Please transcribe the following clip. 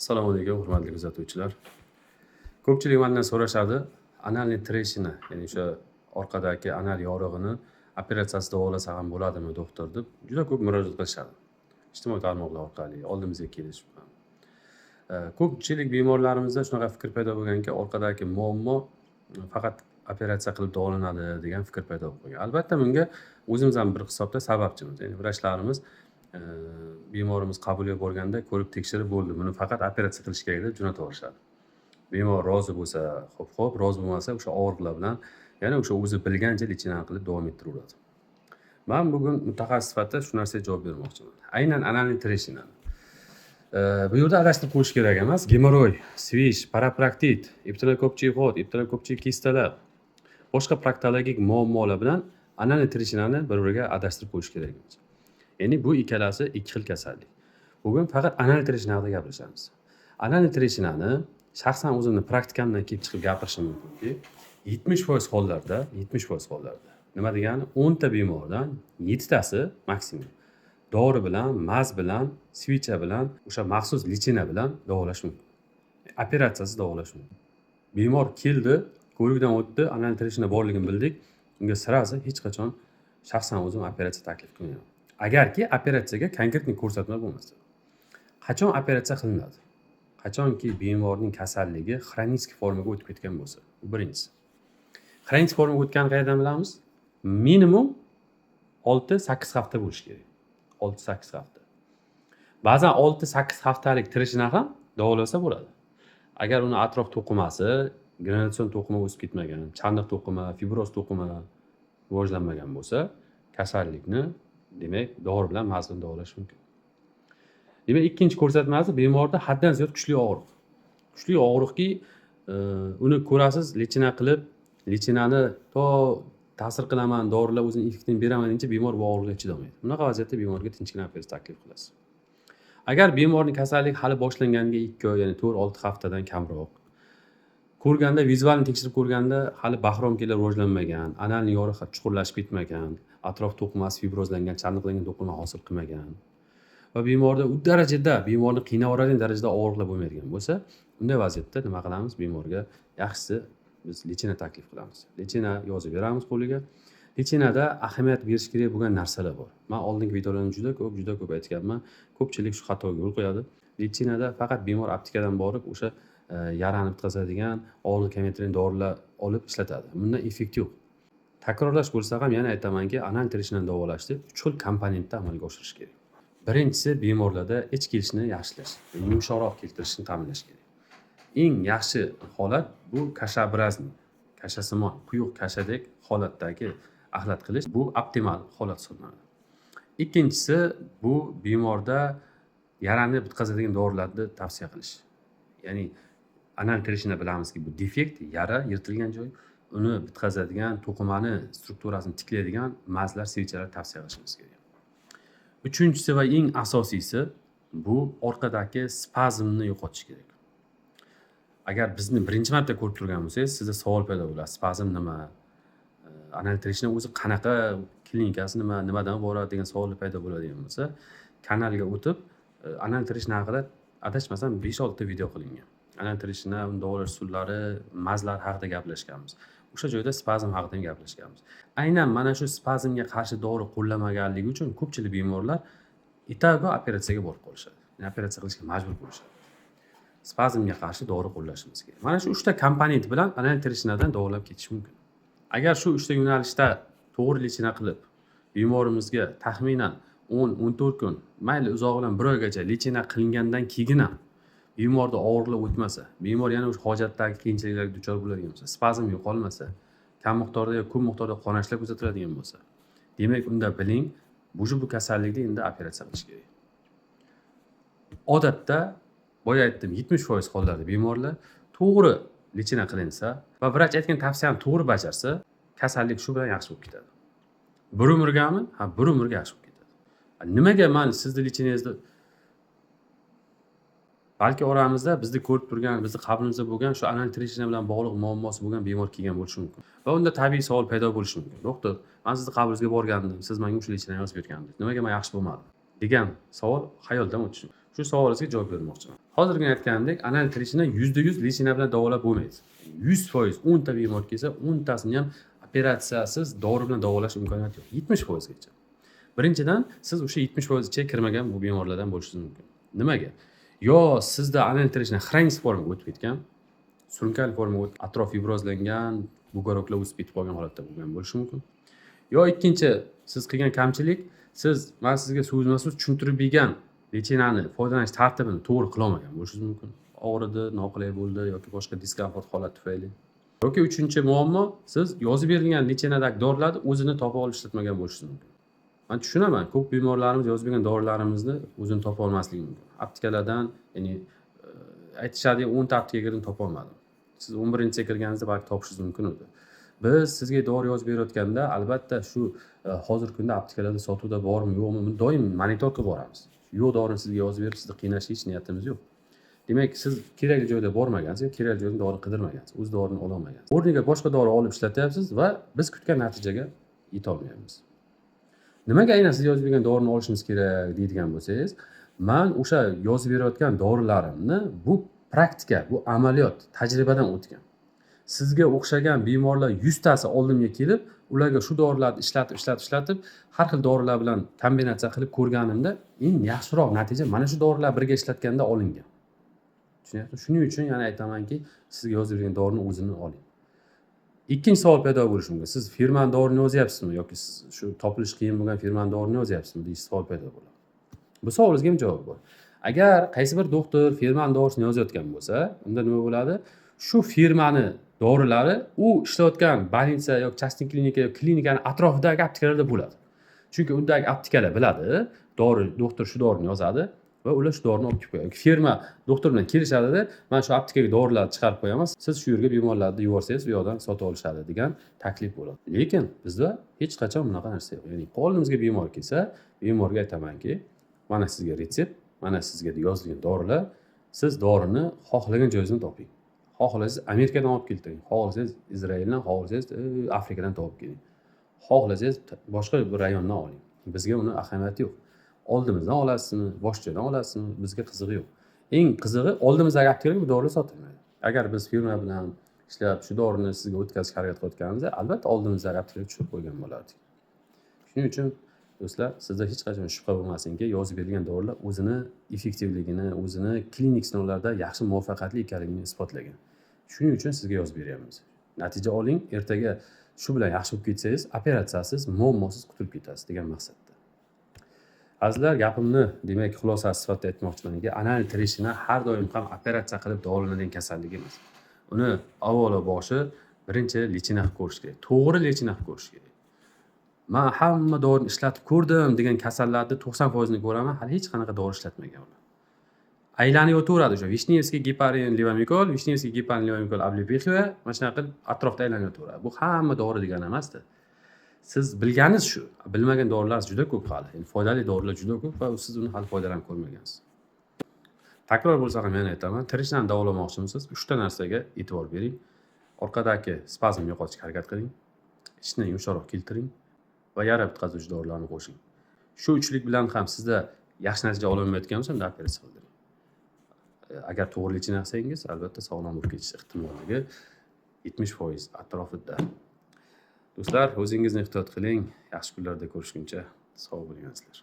Assalomu alaykum, hurmatli kuzatuvchilar. Ko'pchilik mendan so'rashadi, analniy treshini, ya'ni o'sha orqadagi anal yorug'ini operatsiyasiz davolasa ham bo'ladimi, doktor deb juda ko'p murojaat qilishadi. Ijtimoiy tarmoqlar orqali, oldimizga kelishib ham. Ko'pchilik bemorlarimizda shunaqa fikr paydo bo'lganki, orqadagi muammo faqat operatsiya qilib davolanadi degan fikr paydo bo'lgan. Albatta bunga o'zimiz ham bir hisobda sababchimiz. Ya'ni vrachlarimiz bemorimiz qabuliga borganda ko'rib tekshirib bo'ldi, buni faqat operatsiya qilish kerak deb jo'natib yuborishadi. Bemor rozi bo'lsa, xo'p, rozi bo'lmasa o'sha og'riqlar bilan yana o'sha o'zi bilgancha lechinaga qilib davom ettiraveradi. Men bugun mutaxassis sifatida shu narsaga javob bermoqchiman. Aynan analniy treshinani. Bu yerda adashtirib qo'yish kerak emas. Gemoroy, svish, parapraktit, iptilokopchiy vod, iptilokopchiy kistalar, boshqa proktologik muammolar bilan analniy treshinani bir-biriga adashtirib qo'yish kerak emas. Ya'ni bu ikkalasi ikki xil kasallik. Bugun faqat analniy treshina haqida gapirishamiz. Analniy treshinani shaxsan o'zimni praktikamdan kelib chiqib gapirishim mumkinki, 70% hollarda nima degani 10 ta bemordan 7 tasi maksimum dori bilan, maz bilan, svicha bilan, o'sha maxsus lichina bilan davolash mumkin. Operatsiyasiz davolash mumkin. Bemor keldi, ko'rikdan o'tdi, analniy treshina borligini bildik. Unga sirasi hech qachon shaxsan o'zim operatsiya taklif qilmayman. Agarki operatsiyaga konkretniy ko'rsatma bo'lmasa. Qachon operatsiya qilinadi? Qachonki bemorning kasalligi xronический formaga o'tib ketgan bo'lsa. Bu birinchisi. Xronический formaga o'tganini qayerdan bilamiz? Minimum 6-8 hafta bo'lishi kerak. 6-8 hafta. Ba'zan 6-8 haftalik treshina ham davolasa bo'ladi. Agar uni atrof to'qimasi, granulятsion to'qima o'sib ketmagan, chandiq to'qima, fibroz to'qima rivojlanmagan bo'lsa, kasallikni demak dori bilan maz bilan davolash mumkin. Demak, ikkinchi ko'rsatmasi bemorda haddan ziyod kuchli og'riq. Kuchli og'riqki, uni ko'rasiz, lechina qilib, lechinani to ta'sir qilaman, dorilar o'zining effektini beraman deguncha bemor bu og'riqqa chidamaydi. Bunaqa vaziyatda bemorga tinchgina operatsiya taklif qilasiz. Agar bemorning kasalligi hali boshlanganiga 2 oy, ya'ni 4-6 haftadan kamroq, ko'rganda vizualni tekshirib ko'rganda hali bahromkelar rivojlanmagan, analniy yorug' chuqurlashib ketmagan, atrof to'qimasi fibrozlangan, chandiqlangan to'qima hosil qilmagan va bemorda u darajada bemorni qiynavoradigan darajada og'riqlar bo'lmaydigan bo'lsa, unday vaziyatda nima qilamiz? Bemorga yaxshisi biz lechina taklif qilamiz. Lechina yozib beramiz qo'liga. Lechinada ahamiyat berish kerak bo'lgan narsalar bor. Men oldingi videolarda juda ko'p aytganman. Ko'pchilik shu xatoga yo'l qo'yadi. Lechinada faqat bemor aptekadan borib o'sha yarani bitkazadigan, og'riqni kamaytiradigan dorilar olib ishlatadi. Bundan effekt yo'q. Takrorlash bo'lsa ham yana aytamanki, analniy treshinani davolashda 3 xil komponentda amalga oshirish kerak. Birinchisi bemorlarda ich kelishini yaxshilash, yumshoqroq keltirishni ta'minlash kerak. Eng yaxshi holat bu kashaobrazniy, kashasimon, quyuq kashadek holatdagi axlat qilish, bu optimal holat hisoblanadi. Ikkinchisi bu bemorda yarani bitkazadigan dorilarni tavsiya qilish. Ya'ni analniy treshina bilamizki, bu defekt, yara, yirtilgan joy, uni bitkazadigan, to'qimani strukturasini tiklaydigan mazlar, svichalar tavsiya qilishimiz kerak. Uchinchisi va eng asosiysi bu orqadagi spazmni yo'qotish kerak. Agar bizni birinchi marta ko'rib turgan bo'lsangiz, sizda savol paydo bo'ladi. Spazm nima? Analniy treshina o'zi qanaqa, klinikasi nima, nimadan iborat degan savollar paydo bo'ladigan bo'lsa, kanalga o'tib, analniy treshina haqida adashmasam 5-6 ta video qilingan. Analniy treshina, uni davolash usullari, mazlar haqida gaplashganmiz. O'sha joyda spazm haqida ham gaplashganmiz. Aynan mana shu spazmga qarshi dori qo'llamaganligi uchun ko'pchilik bemorlar itago operatsiyaga borib qolishadi. Ya'ni operatsiya qilishga majbur bo'lishadi. Spazmga qarshi dori qo'llashimiz kerak. Mana shu 3 ta komponent bilan analniy treshinadan davolab ketish mumkin. Agar shu 3 ta yo'nalishda to'g'ri lechina qilib, bemorimizga taxminan 10-14 kun, mayli uzog'i bilan 1 oygacha lechina qilingandan keyin ham bemorda og'riqlar o'tmasa, bemor yana o'sha hojatdagi qiyinchiliklarga duchor bo'ladigan bo'lsa, spazm yo'qolmasa, kam miqdorda yoki ko'p miqdorda qonashlar kuzatiladigan bo'lsa, demak unda biling, bu kasallikda endi operatsiya qilish kerak. Odatda boya aytdim, 70% hollarda bemorlar to'g'ri lechina qilinsa va vrach aytgan tavsiyani to'g'ri bajarsa, kasallik shu bilan yaxshi bo'lib ketadi. Bir umrgami? Ha, bir umrga yaxshi bo'lib ketadi. Nimaga men sizni lechinangizni balki oramizda bizni ko'rib turgan, bizni qabrimizda bo'lgan shu analniy treshina bilan bog'liq muammosi bo'lgan bemor kelgan bo'lishi mumkin. Va unda tabiiy savol paydo bo'lishi mumkin. Doktor, men sizni qabringizga borgandim, siz menga shu lechinani yozib bergandingiz. Nimaga men yaxshi bo'lmadim? Degan savol xayoldan o'tishi. Shu savolingizga javob bermoqchiman. Hozirgi aytganimdek, anal trishina %100 lichina bilan davolab bo'lmaydi. 100%, 10 ta bemor kelsa, 10 tasini ham operatsiyasiz dori bilan davolash imkoniyati yo'q. 70% gacha. Birinchidan, siz o'sha 70% ichiga kirmagan bu bemorlardan bo'lishingiz mumkin. Nimaga? Yo sizda anal trishina xronix formaga o'tib ketgan, surunkali formaga atrof fibrozlangan, bugaroklar o'sib ketib qolgan holatda bo'lgan bo'lishi mumkin. Yo ikkinchi, siz qilgan kamchilik, men sizga so'zma-so'z tushuntirib bergan lichinani foydalanish tartibini to'g'ri qila olmagan bo'lishingiz mumkin. Og'ridi, noqulay bo'ldi yoki boshqa diskomfort holat tufayli. Yoki uchinchi muammo, siz yozib berilgan lichinadagi dorilarni o'zini topa olib ishlatmagan bo'lishingiz mumkin. Men tushunaman, ko'p bemorlarimiz yozib bergan dorilarimizni o'zini topa olmasligi mumkin. Aptekalardan, ya'ni aytishadi 10 ta aptekaga kirdim topa olmadim. Siz 11-chiga kirganingizda balki topishingiz mumkin edi. Biz sizga dori yozib berayotganda, albatta shu hozirgi kunda aptekalarda sotuvda bormi, yo'qmi, doim monitor qilib boramiz. Yo'q dorini sizga yozib berib, sizni qiynashga hech niyatimiz yo'q. Demak, siz kerakli joyda bormagansiz, kerakli joydan dori qidirmagansiz, o'z dorini ola olmagansiz. O'rniga boshqa dori olib ishlatyapsiz va biz kutgan natijaga yeta olmayapmiz. Nimaga aynan siz yozib bergan dorini olishimiz kerak deydigan bo'lsangiz, men o'sha yozib berayotgan dorilarimni bu praktika, bu amaliyot, tajribadan o'tgan. Sizga o'xshagan bemorlar 100 tasi oldimga kelib, ularga shu dorilarni ishlatib, har xil dorilar bilan kombinatsiya qilib ko'rganimda, eng yaxshiroq natija mana shu dorilar birga ishlatganda olingan. Tushunyapsizmi? Shuning uchun yana aytamanki, sizga yozib bergan dorini o'zini oling. Ikkinchi savol paydo bo'lishi mumkin. Siz firmani dorini yozyapsizmi yoki siz shu topilish qiyin bo'lgan firmani dorini yozyapsizmi deyish savol paydo bo'ladi. Bu savolingizga ham javob bor. Agar qaysi bir doktor firmani dorisini yozayotgan bo'lsa, unda nima bo'ladi? Shu firmani dorilari u ishlayotgan больница yoki частный klinika yoki klinikani atrofidagi aptekalarda bo'ladi. Chunki undagi aptekalar biladi, doktor shu dorini yozadi va ular shu dorini olib kelib qo'yadi. Firma doktor bilan kelishadi-da, men shu aptekaga dorilarni chiqarib qo'yaman, siz shu yerga bemorlarni yuborsangiz bu yoqdan sotib olishadi degan taklif bo'ladi. Lekin bizda hech qachon bunaqa narsa yo'q. Ya'ni qo'limizga bemor kelsa, bemorga aytamanki, mana sizga retsept, mana sizga yozilgan dorilar, siz dorini xohlagan joyingizdan toping. Xohlasangiz Amerikadan olib keltiring, xohlasangiz Izraeldan, xohlasangiz Afrikadan topib keling. Xohlasangiz boshqa bir rayondan oling. Bizga uni ahamiyati yo'q. Oldimizdan olasizmi, boshqa joydan olasizmi, bizga qizig'i yo'q. Eng qizig'i oldimizdagi aptekaga bu dorilar sotilmaydi. Agar biz firma bilan ishlab shu dorini sizga o'tkazishga harakat qilayotganimizda, albatta oldimizdagi aptekaga tushirib qo'ygan bo'lardik. Shuning uchun do'stlar, sizda hech qachon shubha bo'lmasinki, yozib berilgan dorilar o'zini effektivligini, o'zini klinik sinovlarda yaxshi muvaffaqiyatli ekanligini isbotlagan. Shuning uchun sizga yozib beryapmiz. Natija oling, ertaga shu bilan yaxshi bo'lib ketsangiz, operatsiyasiz, muammosiz qutulib ketasiz degan maqsadda. Azizlar, gapimni demak xulosasi sifatida aytmoqchimanki, anal trishina har doim ham operatsiya qilib davolanadigan kasallik emas. Uni avvalo boshi birinchi lichina qilib ko'rish kerak. To'g'ri lichina qilib ko'rish kerak. Men hamma dorini ishlatib ko'rdim degan kasallarni 90% ni ko'raman, hali hech qanaqa dori ishlatmagan ular. Aylanib o'taveradi o'sha Vishnevskiy geparin levomikol, Vishnevskiy geparin levomikol oblipexia, mana shunaqa qilib atrofda aylanib o'taveradi. Bu hamma dori degani emasdi. Siz bilganingiz shu, bilmagan dorilar juda ko'p hali. Ya'ni foydali dorilar juda ko'p va siz uni hali foydalanib ko'rmagansiz. Takror bo'lsa ham yana aytaman, tirishdan davolamoqchimisiz? 3 ta narsaga e'tibor bering. Orqadagi spazm yo'qotishga harakat qiling. Ichni yumshoqroq keltiring va yara bitkazuvchi dorilarni qo'shing. Shu uchlik bilan ham sizda yaxshi natija ololmayotgan bo'lsa, unda operatsiya qildiring. Agar to'g'ri lichina qilsangiz, albatta sog'lom bo'lib ketish ehtimolligi 70% atrofida. Do'stlar, o'zingizni ehtiyot qiling. Yaxshi kunlarda ko'rishguncha sog' bo'linglar.